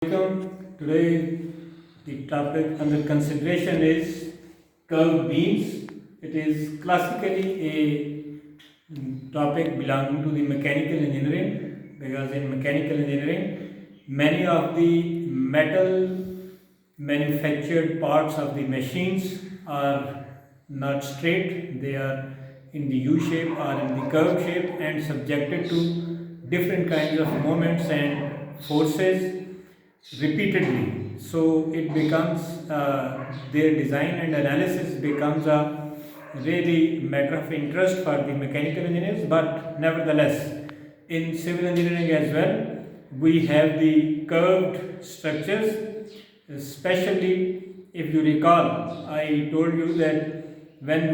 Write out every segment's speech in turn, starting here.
Welcome. Today the topic under consideration is curved beams. It is classically a topic belonging to the mechanical engineering, because in mechanical engineering many of the metal manufactured parts of the machines are not straight, they are in the U shape or in the curved shape and subjected to different kinds of moments and forces repeatedly. So it becomes their design and analysis becomes a really matter of interest for the mechanical engineers. But nevertheless, in civil engineering as well, we have the curved structures. Especially if you recall, I told you that when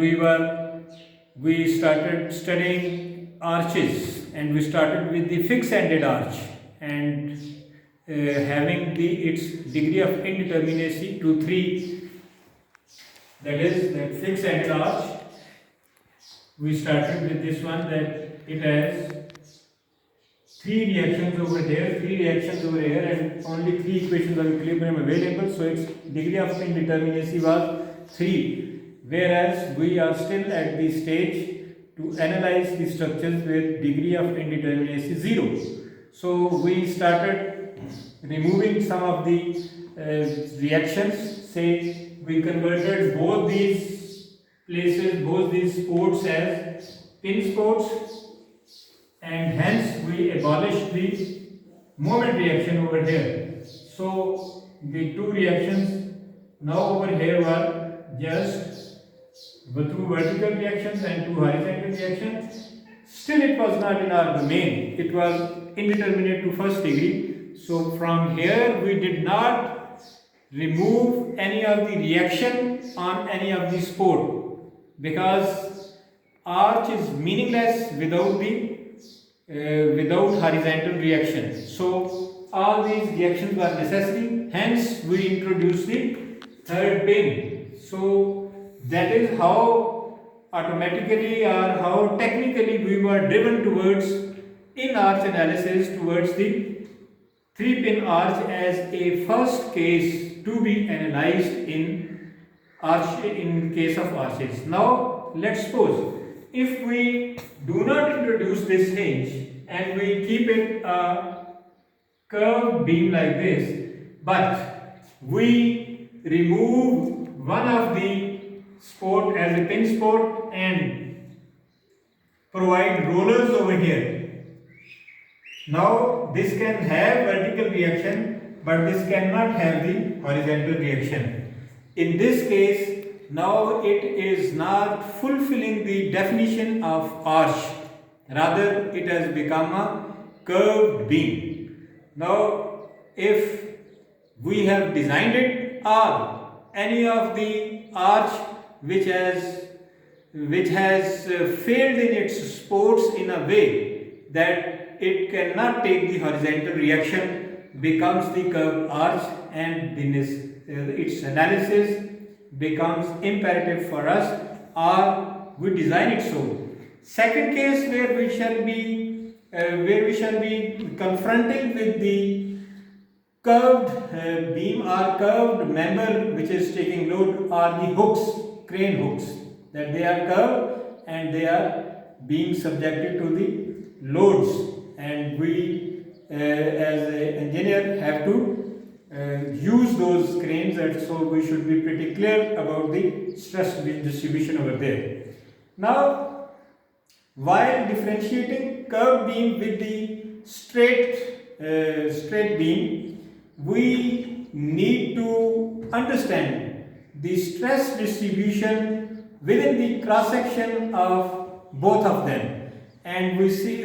we started studying arches, and we started with the fixed-ended arch, and having its degree of indeterminacy to 3, that is that fixed-ended arch. We started with this one, that it has 3 reactions over here, 3 reactions over here, and only 3 equations of equilibrium available. So its degree of indeterminacy was 3, whereas we are still at the stage to analyze the structures with degree of indeterminacy 0. So we started removing some of the reactions. Say we converted both these places, both these sports as pin sports, and hence we abolished the moment reaction over here. So the 2 reactions now over here were just 2 vertical reactions and 2 horizontal reactions. Still it was not in our domain, it was indeterminate to first degree. So from here we did not remove any of the reaction on any of the sport, because arch is meaningless without horizontal reaction. So all these reactions were necessary, hence we introduced the third pin. So that is how automatically or how technically we were driven towards, in arch analysis, towards the 3-pin arch as a first case to be analyzed in case of arches. Now let's suppose if we do not introduce this hinge and we keep it a curved beam like this, but we remove one of the support as a pin support and provide rollers over here. Now this can have vertical reaction, but this cannot have the horizontal reaction. In this case, now it is not fulfilling the definition of arch, rather it has become a curved beam. Now if we have designed it, or any of the arch which has failed in its supports in a way that it cannot take the horizontal reaction, becomes the curved arch, and its analysis becomes imperative for us, or we design it so. Second case where we shall be confronting with the curved beam or curved member which is taking load, are the hooks, crane hooks, that they are curved and they are being subjected to the loads, and we as an engineer have to use those cranes, and so we should be pretty clear about the stress distribution over there. Now, while differentiating curved beam with the straight beam, we need to understand the stress distribution within the cross section of both of them, and we see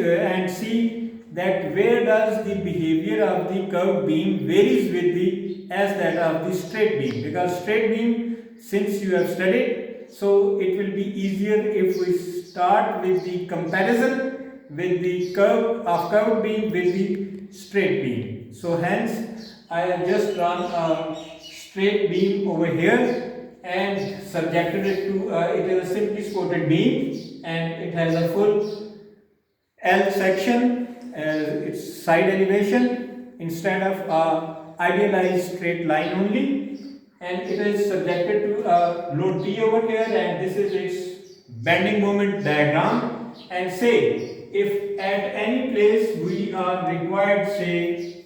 that where does the behavior of the curved beam varies with the as that of the straight beam, because straight beam, since you have studied, so it will be easier if we start with the comparison with the curved beam with the straight beam. So hence I have just drawn a straight beam over here and subjected it to it is a simply supported beam, and it has a full L section as its side elevation instead of idealized straight line only, and it is subjected to a load T over here, and this is its bending moment diagram. And say if at any place we are required, say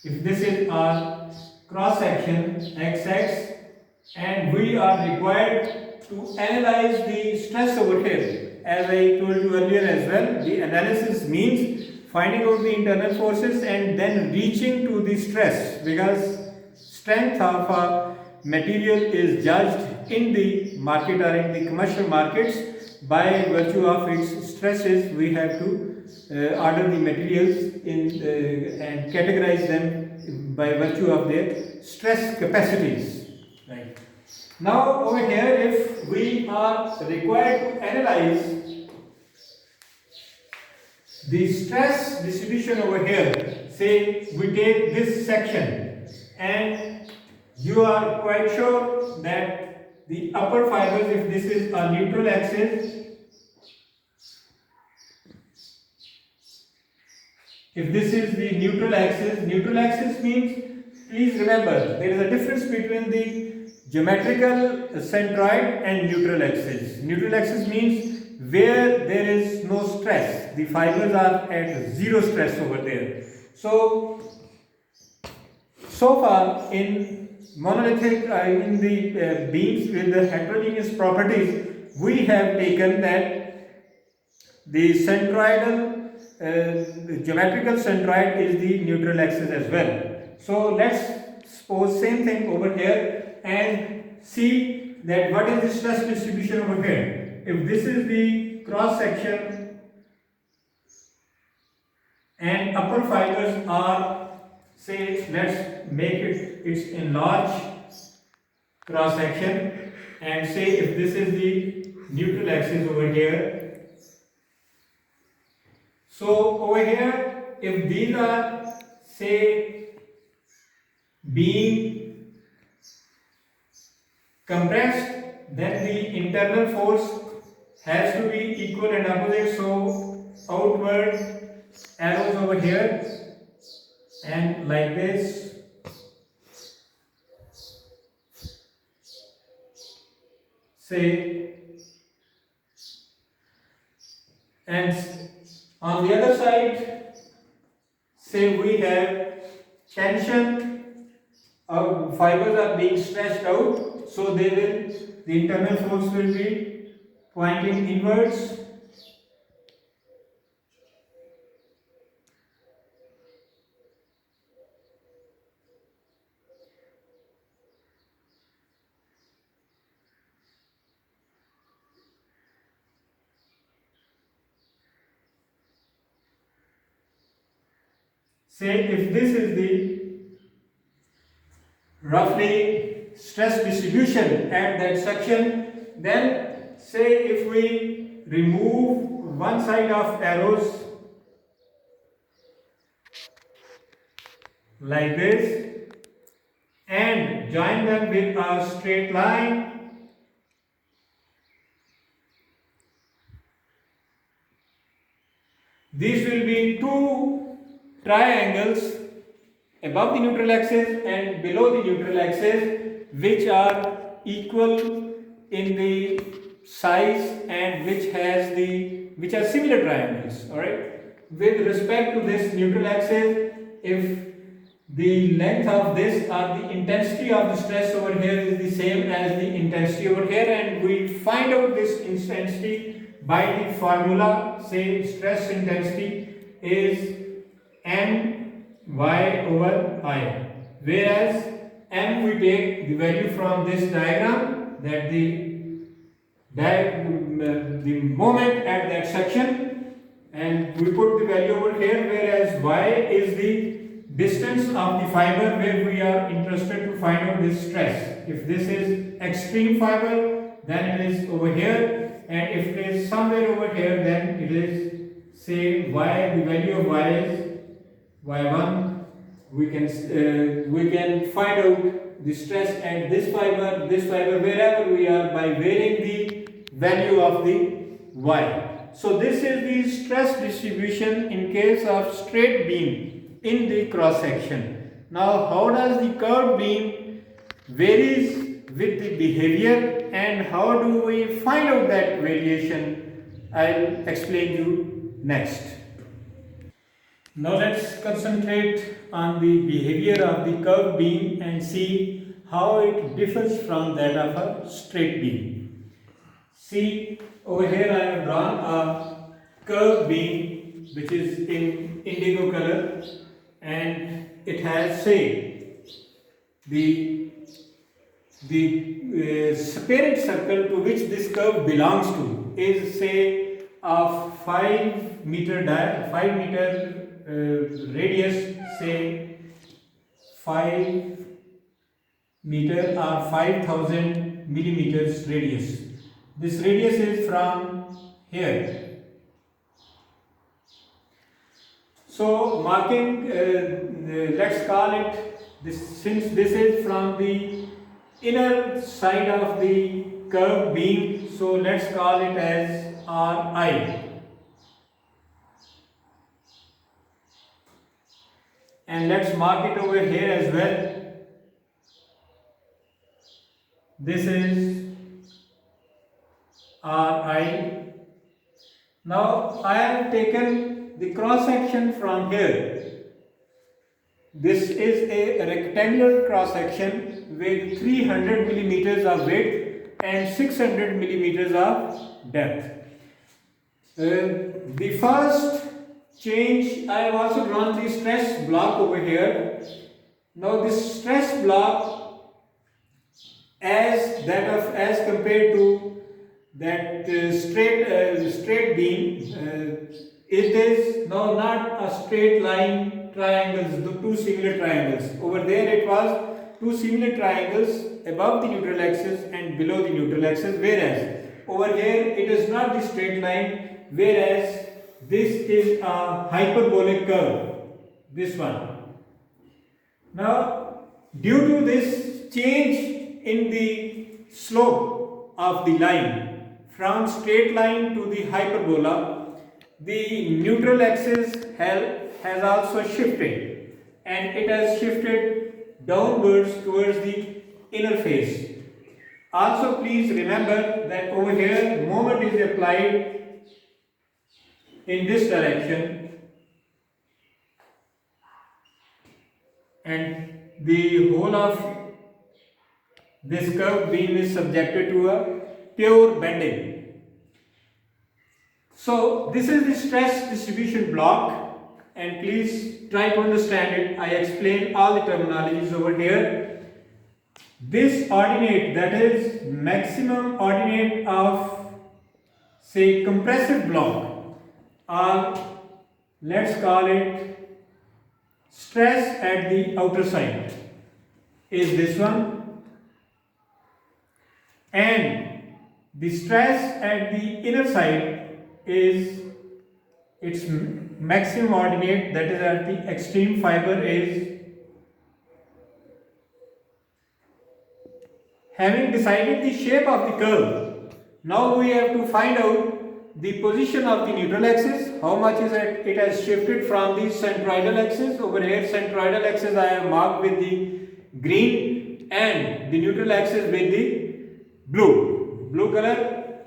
if this is our cross section XX, and we are required to analyze the stress over here, as I told you earlier as well, the analysis means finding out the internal forces and then reaching to the stress, because strength of a material is judged in the market or in the commercial markets by virtue of its stresses. We have to order the materials in and categorize them by virtue of their stress capacities. Right. Now over here, if we are required to analyze the stress distribution over here, say we take this section, and you are quite sure that the upper fibers, if this is a neutral axis, if this is the neutral axis means, please remember, there is a difference between the geometrical centroid and neutral axis. Neutral axis means where there is no stress, the fibers are at zero stress over there. So far in monolithic, in the beams with the heterogeneous properties, we have taken that the centroidal, the geometrical centroid is the neutral axis as well. So let's suppose same thing over here and see that what is the stress distribution over here. If this is the cross section and upper fibers are, say, let's make it its enlarged cross section, and say if this is the neutral axis over here. So over here, if these are, say, being compressed, then the internal force has to be equal and opposite. So outward arrows over here and like this. Say, and on the other side, say we have tension, fibers are being stretched out, so the internal force will be pointing inwards. Say if this is the roughly stress distribution at that section, then say if we remove one side of arrows like this and join them with a straight line, these will be two triangles above the neutral axis and below the neutral axis, which are equal in the size and which are similar triangles. All right. With respect to this neutral axis, if the length of this or the intensity of the stress over here is the same as the intensity over here, and we find out this intensity by the formula, say stress intensity is my over I, whereas m we take the value from this diagram, that the moment at that section, and we put the value over here, whereas y is the distance of the fiber where we are interested to find out this stress. If this is extreme fiber, then it is over here, and if it is somewhere over here, then it is, say, y, the value of y is y1. We can find out the stress at this fiber, wherever we are, by varying the value of the y. So this is the stress distribution in case of straight beam in the cross section. Now, how does the curved beam varies with the behavior and how do we find out that variation? I'll explain you next. Now let's concentrate on the behavior of the curved beam and see how it differs from that of a straight beam. See, over here I have drawn a curved beam which is in indigo color, and it has, say, the parent circle to which this curve belongs to is, say, of 5 meter radius, say 5 meter or 5000 millimeters radius. This radius is from here. So marking, let's call it this, since this is from the inner side of the curved beam, so let's call it as Ri. And let's mark it over here as well. This is Ri. Now I have taken the cross section from here. This is a rectangular cross section with 300 millimeters of width and 600 millimeters of depth. The first change, I have also drawn the stress block over here. Now this stress block, as compared to that straight beam, it is now not a straight line triangles, the two similar triangles. Over there it was two similar triangles above the neutral axis and below the neutral axis, whereas over here it is not the straight line, whereas this is a hyperbolic curve, this one. Now, due to this change in the slope of the line from straight line to the hyperbola, the neutral axis has also shifted, and it has shifted downwards towards the inner face. Also, please remember that over here moment is applied in this direction, and the whole of this curved beam is subjected to a pure bending. So this is the stress distribution block, and please try to understand it. I explain all the terminologies over here. This ordinate, that is maximum ordinate of, say, compressive block, or let's call it stress at the outer side, is this one, and the stress at the inner side is its maximum ordinate, that is at the extreme fiber, is. Having decided the shape of the curve, now we have to find out the position of the neutral axis, how much is it has shifted from the centroidal axis. Over here centroidal axis I have marked with the green, and the neutral axis with the blue color.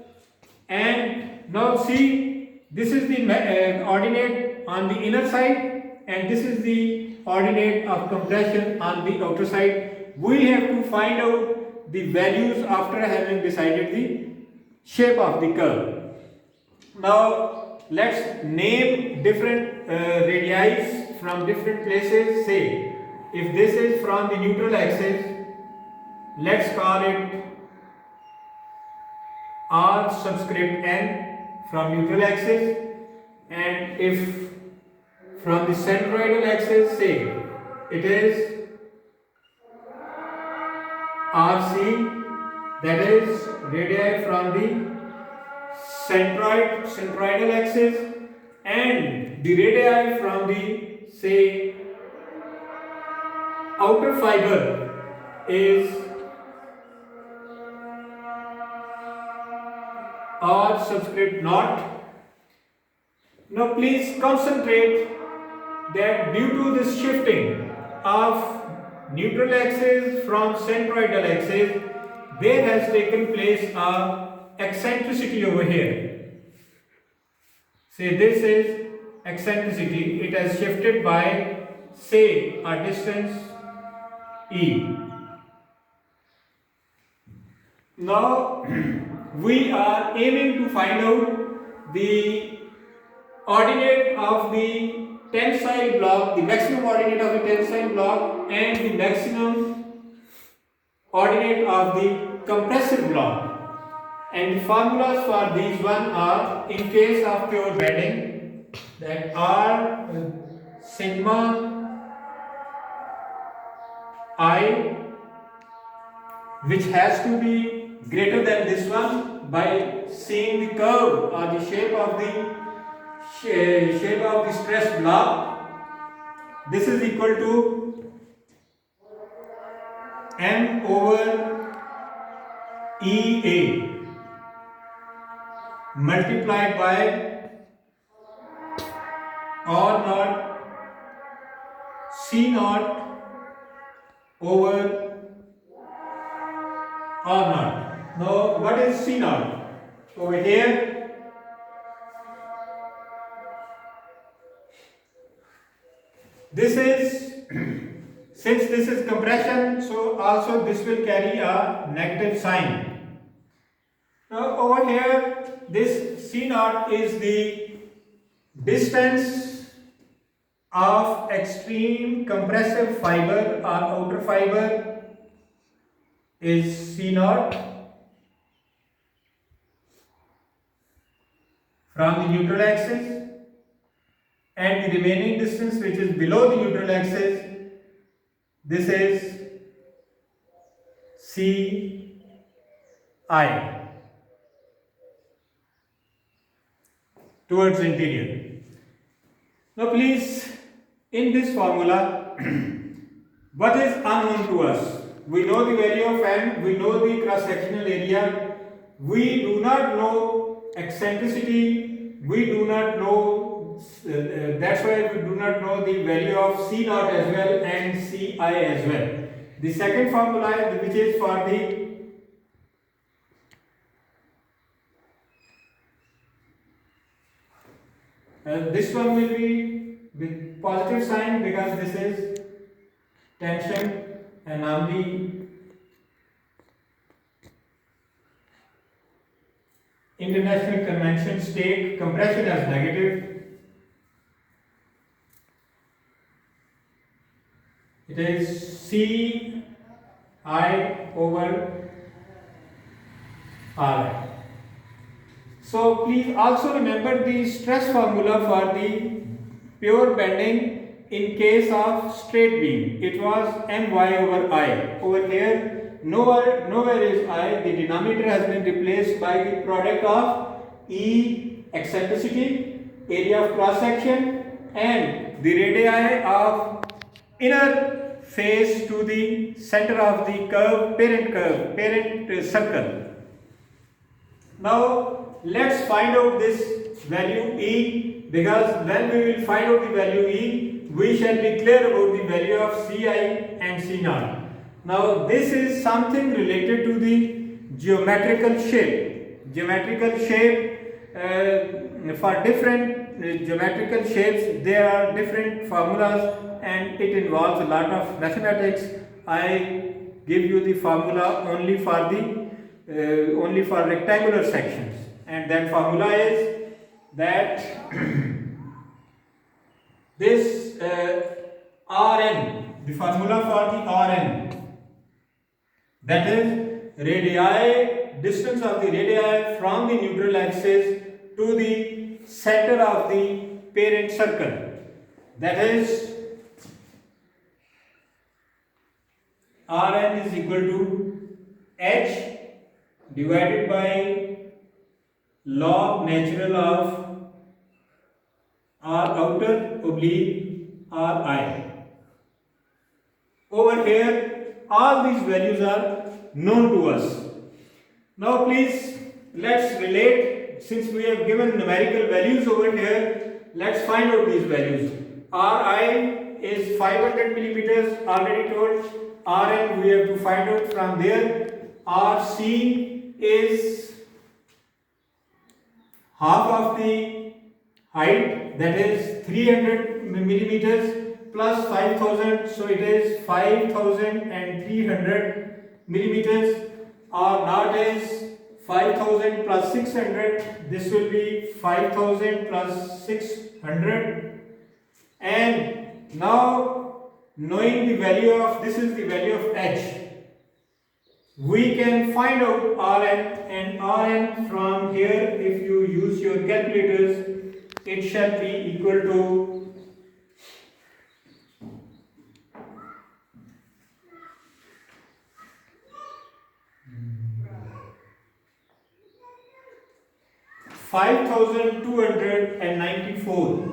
And now see, this is the ordinate on the inner side, and this is the ordinate of compression on the outer side. We have to find out the values after having decided the shape of the curve. Now let's name different radii from different places. Say, if this is from the neutral axis, let's call it R subscript n from neutral axis, and if from the centroidal axis, say it is RC, that is radii from the centroidal axis, and the radii from the, say, outer fiber is R subscript naught. Now please concentrate that due to this shifting of neutral axis from centroidal axis, there has taken place a eccentricity over here. Say this is eccentricity, it has shifted by, say, a distance e. Now we are aiming to find out the ordinate of the tensile block, the maximum ordinate of the tensile block and the maximum ordinate of the compressive block. And the formulas for these one are, in case of pure bending, that R sigma I, which has to be greater than this one by seeing the curve or the shape of the stress block. This is equal to M over EA multiplied by R naught C naught over R naught. Now what is C naught? Over here, this is since this is compression, so also this will carry a negative sign. Now over here, this C naught is the distance of extreme compressive fiber or outer fiber is C naught from the neutral axis, and the remaining distance which is below the neutral axis, this is C I towards interior. Now please, in this formula, what is unknown to us? We know the value of M, we know the cross-sectional area, we do not know eccentricity, we do not know, that's why we do not know the value of C naught as well and Ci as well. The second formula, which is for the this one will be with positive sign because this is tension, and normally international conventions state compression as negative. It is C I over R. So please also remember the stress formula for the pure bending in case of straight beam. It was My over I. Over here, nowhere is I. The denominator has been replaced by the product of E eccentricity, area of cross section, and the radii of inner face to the center of the parent circle. Now let's find out this value E, because when we will find out the value E, we shall be clear about the value of Ci and C naught. Now this is something related to the geometrical shape. Geometrical shape, for different geometrical shapes there are different formulas and it involves a lot of mathematics. I give you the formula only for rectangular sections, and that formula is that this Rn, the formula for the Rn, that is radii, distance of the radii from the neutral axis to the center of the parent circle, that is Rn is equal to h divided by log natural of R outer oblique Ri. Over here, all these values are known to us. Now please, let's relate, since we have given numerical values over here, let's find out these values. Ri is 500 millimeters, already told. Rn we have to find out from there. Rc is half of the height, that is 300 millimeters plus 5000, so it is 5300 millimeters. R naught is 5000 plus 600, this will be 5000 plus 600. And now, knowing the value of, this is the value of h, we can find out Rn, and Rn from here, if you use your calculators, it shall be equal to 5294.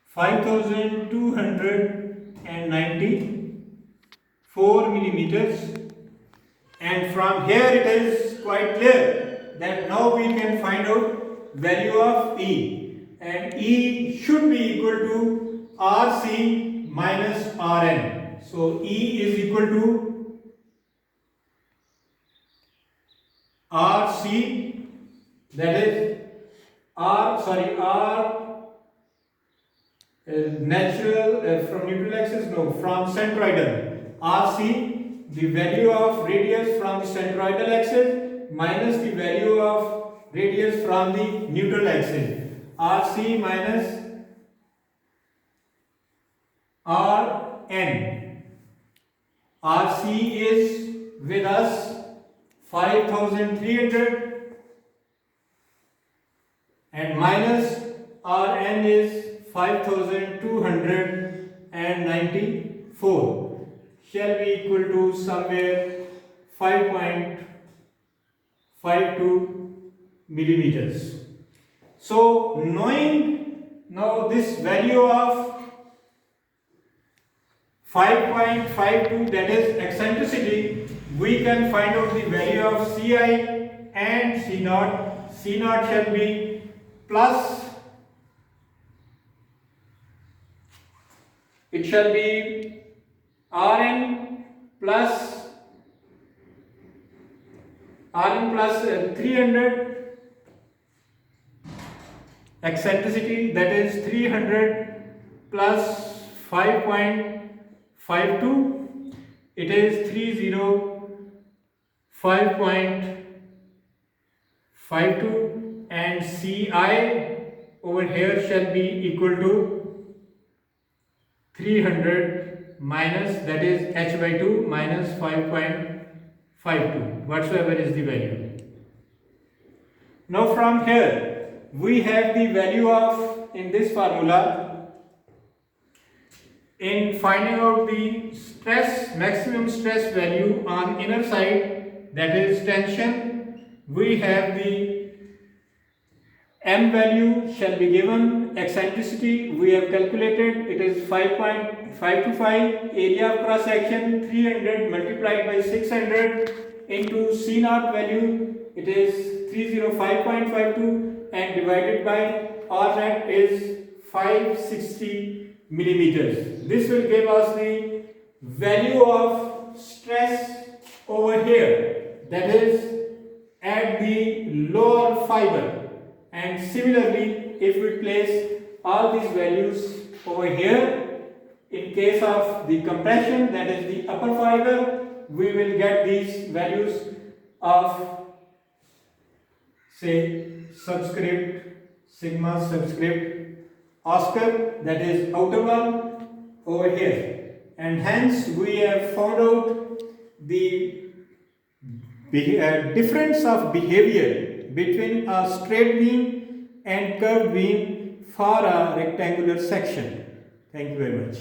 5294 millimeters, and from here it is quite clear that now we can find out value of E, and E should be equal to RC minus Rn. So E is equal to RC, that is R natural from neutral axis, no, from centroidal. RC, the value of radius from the centroidal axis minus the value of radius from the neutral axis. RC minus Rn. RC is with us 5300 and minus Rn is 5294 shall be equal to somewhere 5.52 millimeters. So knowing now this value of 5.52, that is eccentricity, we can find out the value of Ci and C naught. C naught shall be plus, it shall be Rn plus 300 eccentricity, that is 300 plus 5.52, it is 305.52, and Ci over here shall be equal to 300 minus, that is h by 2 minus 5.52, whatsoever is the value. Now from here we have the value of, in this formula, in finding out the stress, maximum stress value on inner side, that is tension, we have the M value shall be given, eccentricity we have calculated, it is 5.525, area of cross section 300 multiplied by 600 into C naught value, it is 305.52, and divided by R naught is 560 millimeters. This will give us the value of stress over here, that is at the lower fiber. And similarly, if we place all these values over here, in case of the compression, that is the upper fiber, we will get these values of, say, subscript, sigma subscript Oscar, that is outer one over here, and hence we have found out the difference of behavior between a straight beam and curved beam for a rectangular section. Thank you very much.